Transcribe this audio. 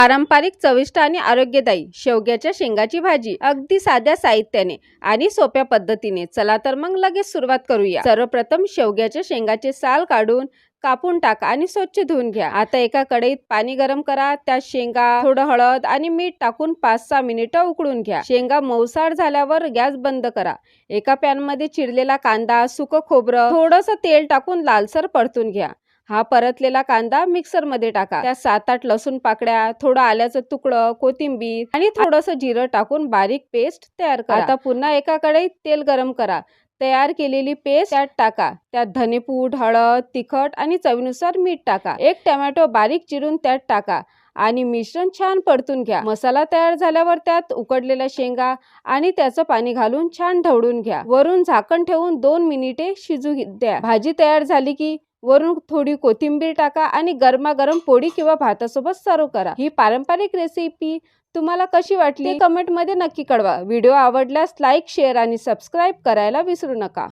पारंपरिक, चविष्ट आणि आरोग्यदायी शेवग्याच्या शेंगाची भाजी अगदी साध्या साहित्याने आणि सोप्या पद्धतीने. चला तर मग लगेच सुरुवात करूया. सर्वप्रथम शेवग्याच्या शेंगाचे साल काढून कापून टाका आणि स्वच्छ धुवून घ्या. आता एका कढईत पाणी गरम करा. त्यात शेंगा, थोडं हळद आणि मीठ टाकून 5-6 मिनिटं उकळून घ्या. शेंगा मऊसार झाल्यावर गॅस बंद करा. एका पॅन मध्ये चिरलेला कांदा, सुकं खोबरं, थोडंसं तेल टाकून लालसर परतून घ्या. हा परतलेला कांदा मिक्सर मध्ये टाका. त्यात 7-8 लसूण पाकळ्या, थोडं आल्याचं तुकडं, कोथिंबीर आणि थोडंसं जिरं टाकून बारीक पेस्ट तयार करा. आता पुन्हा एका कढईत तेल गरम करा. तयार केलेली पेस्ट त्यात टाका. त्यात धनेपूड, हळद, तिखट आणि चवीनुसार मीठ टाका. एक टोमॅटो बारीक चिरून त्यात टाका आणि मिश्रण छान परतून घ्या. मसाला तयार झाल्यावर त्यात उकडलेल्या शेंगा आणि त्याचं पाणी घालून छान ढवळून घ्या. वरून झाकण ठेवून 2 मिनिटे शिजू द्या. भाजी तयार झाली की वरून थोडी कोथिंबीर टाका आणि गरमागरम पोळी किंवा भातासोबत सर्व करा. ही पारंपरिक रेसिपी तुम्हाला कशी वाटली ते कमेंट मध्ये नक्की कळवा. व्हिडिओ आवडल्यास लाईक, शेअर आणि सबस्क्राईब करायला विसरू नका.